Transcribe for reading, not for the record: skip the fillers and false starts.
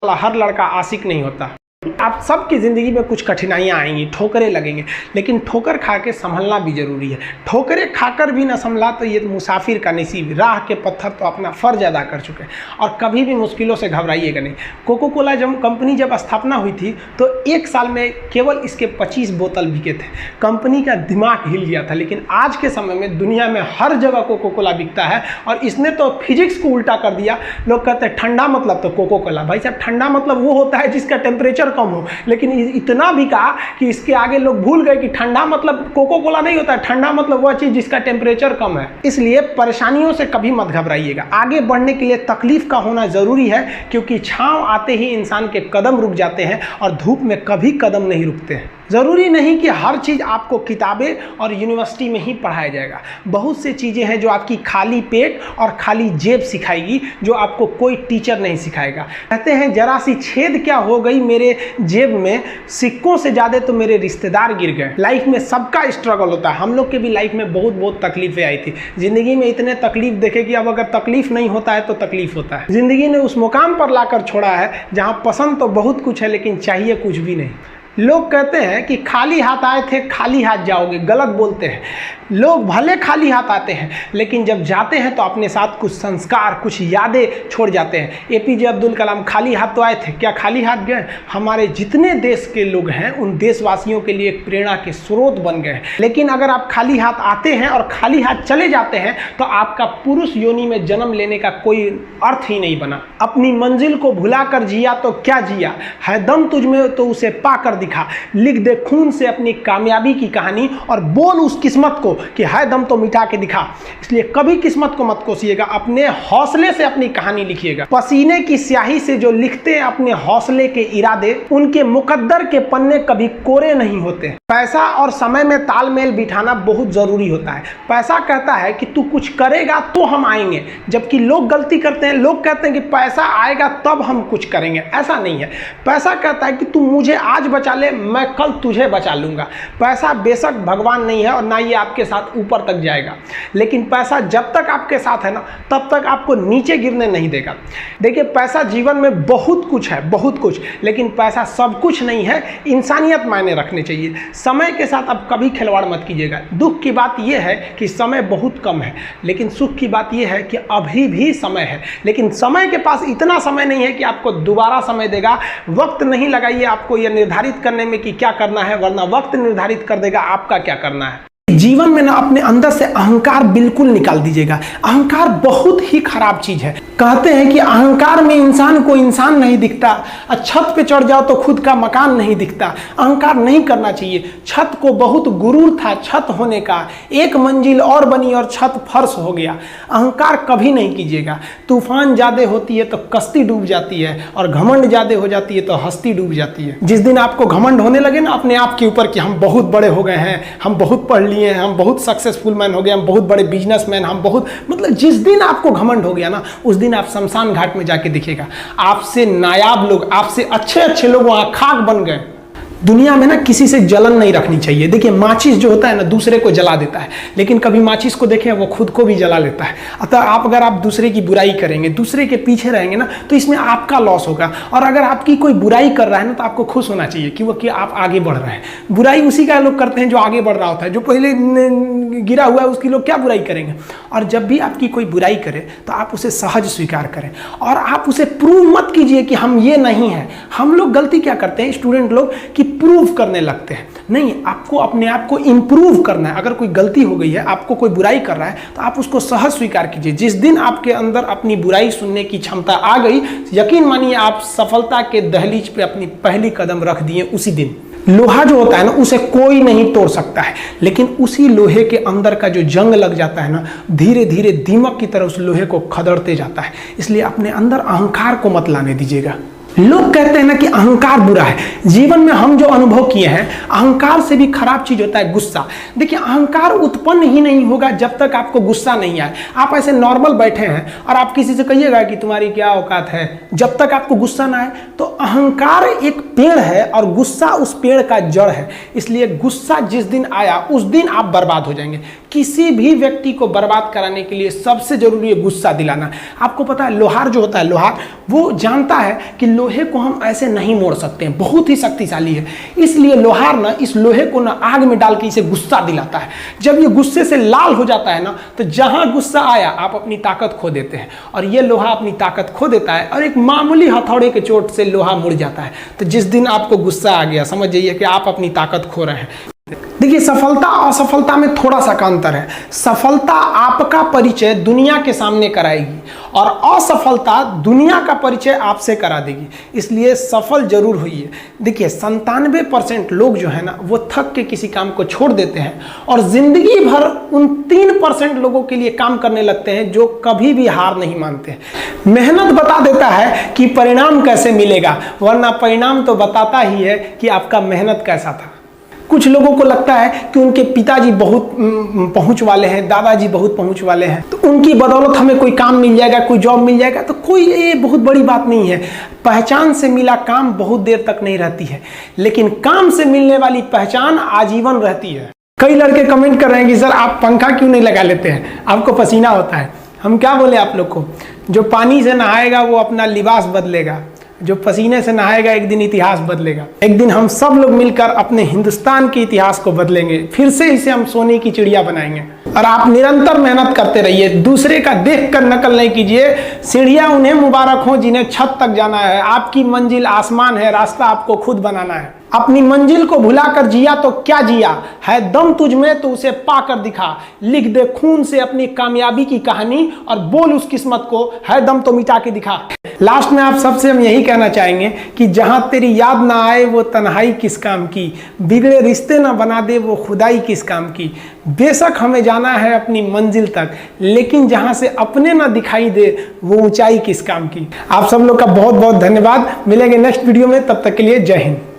हर लड़का आशिक नहीं होता। आप सबकी ज़िंदगी में कुछ कठिनाइयाँ आएंगी, ठोकरें लगेंगे, लेकिन ठोकर खा के संभलना भी जरूरी है। ठोकरें खाकर भी ना संभला तो ये मुसाफिर का नसीब, राह के पत्थर तो अपना फ़र्ज अदा कर चुके हैं। और कभी भी मुश्किलों से घबराइएगा नहीं। कोको कोला कंपनी जब स्थापना हुई थी तो 1 साल में केवल इसके 25 बोतल बिके थे। कंपनी का दिमाग हिल गया था। लेकिन आज के समय में दुनिया में हर जगह कोको कोला बिकता है और इसने तो फिजिक्स को उल्टा कर दिया। लोग कहते हैं ठंडा मतलब तो कोको कोला। भाई साहब, ठंडा मतलब वो होता है जिसका टेम्परेचर कम हो। लेकिन इतना भी कहा कि इसके आगे लोग भूल गए कि ठंडा मतलब कोको कोला नहीं होता है। ठंडा मतलब वह चीज जिसका टेम्परेचर कम है। इसलिए परेशानियों से कभी मत घबराइएगा। आगे बढ़ने के लिए तकलीफ का होना जरूरी है, क्योंकि छांव आते ही इंसान के कदम रुक जाते हैं और धूप में कभी कदम नहीं रुकते हैं। ज़रूरी नहीं कि हर चीज़ आपको किताबें और यूनिवर्सिटी में ही पढ़ाया जाएगा। बहुत सी चीज़ें हैं जो आपकी खाली पेट और खाली जेब सिखाएगी, जो आपको कोई टीचर नहीं सिखाएगा। कहते हैं जरा सी छेद क्या हो गई मेरे जेब में, सिक्कों से ज़्यादा तो मेरे रिश्तेदार गिर गए। लाइफ में सबका स्ट्रगल होता है। हम लोग के भी लाइफ में बहुत तकलीफें आई थी। ज़िंदगी में इतने तकलीफ देखे कि अब अगर तकलीफ नहीं होता है तो तकलीफ होता है। ज़िंदगी ने उस मुकाम पर लाकर छोड़ा है जहाँ पसंद तो बहुत कुछ है लेकिन चाहिए कुछ भी नहीं। लोग कहते हैं कि खाली हाथ आए थे खाली हाथ जाओगे, गलत बोलते हैं। लोग भले खाली हाथ आते हैं लेकिन जब जाते हैं तो अपने साथ कुछ संस्कार, कुछ यादें छोड़ जाते हैं। एपीजे अब्दुल कलाम खाली हाथ तो आए थे, क्या खाली हाथ गए? हमारे जितने देश के लोग हैं उन देशवासियों के लिए एक प्रेरणा के स्रोत बन गए हैं। लेकिन अगर आप खाली हाथ आते हैं और खाली हाथ चले जाते हैं तो आपका पुरुष योनि में जन्म लेने का कोई अर्थ ही नहीं बना। अपनी मंजिल को भुलाकर जिया तो क्या जिया, है दम तुझ में तो उसे पाकर दिखा। लिख दे खून से अपनी कामयाबी की कहानी और बोल उस किस्मत को कि है दम तो मिटा के दिखा। इसलिए कभी किस्मत को मत कोसिएगा, अपने हौसले से अपनी कहानी लिखिएगा। पसीने की स्याही से जो लिखते हैं अपने हौसले के इरादे, उनके मुकद्दर के पन्ने कभी कोरे नहीं होते। पैसा और समय में तालमेल बिठाना बहुत जरूरी होता है। पैसा कहता है कि तू कुछ करेगा तो हम आएंगे, जबकि लोग गलती करते हैं। लोग कहते हैं कि पैसा आएगा तब हम कुछ करेंगे। ऐसा नहीं है। पैसा कहता है कि तू मुझे आज बचा ले, मैं कल तुझे बचा लूंगा। पैसा बेशक भगवान नहीं है और ना ये आपके साथ ऊपर तक जाएगा, लेकिन पैसा जब तक आपके साथ है ना तब तक आपको नीचे गिरने नहीं देगा। देखिए, पैसा जीवन में बहुत कुछ है, बहुत कुछ, लेकिन पैसा सब कुछ नहीं है। इंसानियत मायने रखने चाहिए। समय के साथ आप कभी खिलवाड़ मत कीजिएगा। दुख की बात यह है कि समय बहुत कम है, लेकिन सुख की बात यह है कि अभी भी समय है। लेकिन समय के पास इतना समय नहीं है कि आपको दोबारा समय देगा। वक्त नहीं लगाइए आपको यह निर्धारित करने में कि क्या करना है, वरना वक्त निर्धारित कर देगा आपका क्या करना है। जीवन में ना अपने अंदर से अहंकार बिल्कुल निकाल दीजिएगा। अहंकार बहुत ही खराब चीज है। कहते हैं कि अहंकार में इंसान को इंसान नहीं दिखता, छत पे चढ़ जाओ तो खुद का मकान नहीं दिखता। अहंकार नहीं करना चाहिए। छत को बहुत गुरूर था छत होने का, एक मंजिल और बनी और छत फर्श हो गया। अहंकार कभी नहीं कीजिएगा। तूफान ज्यादा होती है तो कश्ती डूब जाती है और घमंड ज्यादा हो जाती है तो हस्ती डूब जाती है। जिस दिन आपको घमंड होने लगे ना अपने आप के ऊपर कि हम बहुत बड़े हो गए हैं, हम बहुत पढ़ लिए, हम बहुत सक्सेसफुल मैन हो गए, हम बहुत बड़े बिजनेसमैन, हम बहुत, मतलब जिस दिन आपको घमंड हो गया ना उस दिन आप शमशान घाट में जाके दिखेगा आपसे नायाब लोग, आपसे अच्छे लोग वहां खाक बन गए। दुनिया में ना किसी से जलन नहीं रखनी चाहिए। देखिए, माचिस जो होता है ना दूसरे को जला देता है, लेकिन कभी माचिस को देखें वो खुद को भी जला लेता है। अतः अगर आप दूसरे की बुराई करेंगे, दूसरे के पीछे रहेंगे ना तो इसमें आपका लॉस होगा। और अगर आपकी कोई बुराई कर रहा है ना तो आपको खुश होना चाहिए कि आप आगे बढ़ रहे हैं। बुराई उसी का लोग करते हैं जो आगे बढ़ रहा होता है। जो पहले गिरा हुआ है उसकी लोग क्या बुराई करेंगे। और जब भी आपकी कोई बुराई करे तो आप उसे सहज स्वीकार करें और आप उसे प्रूव मत कीजिए कि हम ये नहीं हैं। हम लोग गलती क्या करते हैं स्टूडेंट लोग कि प्रूव करने लगते हैं। नहीं, आपको अपने आप को इंप्रूव करना है। अगर कोई गलती हो गई है, आपको कोई बुराई कर रहा है तो आप उसको सहज स्वीकार कीजिए। जिस दिन आपके अंदर अपनी बुराई सुनने की क्षमता आ गई, यकीन मानिए आप सफलता के दहलीज पे अपनी पहली कदम रख दिए उसी दिन। लोहा जो होता है ना उसे कोई नहीं तोड़ सकता है, लेकिन उसी लोहे के अंदर का जो जंग लग जाता है ना धीरे धीरे दीमक की तरह उस लोहे को खदड़ते जाता है। इसलिए अपने अंदर अहंकार को मत लाने दीजिएगा। लोग कहते हैं ना कि अहंकार बुरा है। जीवन में हम जो अनुभव किए हैं, अहंकार से भी खराब चीज होता है गुस्सा। देखिए, अहंकार उत्पन्न ही नहीं होगा जब तक आपको गुस्सा नहीं आए। आप ऐसे नॉर्मल बैठे हैं और आप किसी से कहिएगा कि तुम्हारी क्या औकात है, जब तक आपको गुस्सा ना आए। तो अहंकार एक पेड़ है और गुस्सा उस पेड़ का जड़ है। इसलिए गुस्सा जिस दिन आया उस दिन आप बर्बाद हो जाएंगे। किसी भी व्यक्ति को बर्बाद कराने के लिए सबसे जरूरी है गुस्सा दिलाना। आपको पता है लोहार जो होता है, लोहार वो जानता है कि लोहे को हम ऐसे नहीं मोड़ सकते हैं, बहुत ही शक्तिशाली है, इसलिए लोहार ना इस लोहे को ना आग में डाल के इसे गुस्सा दिलाता है। जब ये गुस्से से लाल हो जाता है ना, तो जहां गुस्सा आया आप अपनी ताकत खो देते हैं, और ये लोहा अपनी ताकत खो देता है और एक मामूली हथौड़े के चोट से लोहा मुड़ जाता है। तो जिस दिन आपको गुस्सा आ गया, समझ जाइए कि आप अपनी ताकत खो रहे हैं। देखिए, सफलता और असफलता में थोड़ा सा का अंतर है। सफलता आपका परिचय दुनिया के सामने कराएगी और असफलता दुनिया का परिचय आपसे करा देगी, इसलिए सफल जरूर होइए। देखिए, 97% लोग जो है ना वो थक के किसी काम को छोड़ देते हैं और जिंदगी भर उन 3% लोगों के लिए काम करने लगते हैं जो कभी भी हार नहीं मानते हैं। मेहनत बता देता है कि परिणाम कैसे मिलेगा, वरना परिणाम तो बताता ही है कि आपका मेहनत कैसा था। कुछ लोगों को लगता है कि उनके पिताजी बहुत पहुंच वाले हैं, दादाजी बहुत पहुंच वाले हैं, तो उनकी बदौलत हमें कोई काम मिल जाएगा, कोई जॉब मिल जाएगा, तो कोई ये बहुत बड़ी बात नहीं है। पहचान से मिला काम बहुत देर तक नहीं रहती है, लेकिन काम से मिलने वाली पहचान आजीवन रहती है। कई लड़के कमेंट कर रहे हैं कि सर आप पंखा क्यों नहीं लगा लेते हैं, आपको पसीना होता है। हम क्या बोले आप लोग को, जो पानी से नहाएगा वो अपना लिबास बदलेगा, जो पसीने से नहाएगा एक दिन इतिहास बदलेगा। एक दिन हम सब लोग मिलकर अपने हिंदुस्तान के इतिहास को बदलेंगे, फिर से इसे हम सोने की चिड़िया बनाएंगे। और आप निरंतर मेहनत करते रहिए, दूसरे का देख कर नकल नहीं कीजिए। सीढ़ियां उन्हें मुबारक हो जिन्हें छत तक जाना है, आपकी मंजिल आसमान है, रास्ता आपको खुद बनाना है। अपनी मंजिल को भुलाकर जिया तो क्या जिया, है दम तुझ में तो उसे पाकर दिखा। लिख दे खून से अपनी कामयाबी की कहानी और बोल उस किस्मत को, है दम तो मिटा के दिखा। लास्ट में आप सबसे हम यही कहना चाहेंगे कि जहां तेरी याद ना आए वो तन्हाई किस काम की, बिगड़े रिश्ते ना बना दे वो खुदाई किस काम की। बेशक हमें जाना है अपनी मंजिल तक, लेकिन जहां से अपने ना दिखाई दे वो ऊंचाई किस काम की। आप सब लोग का बहुत बहुत धन्यवाद। मिलेंगे नेक्स्ट वीडियो में, तब तक के लिए जय हिंद।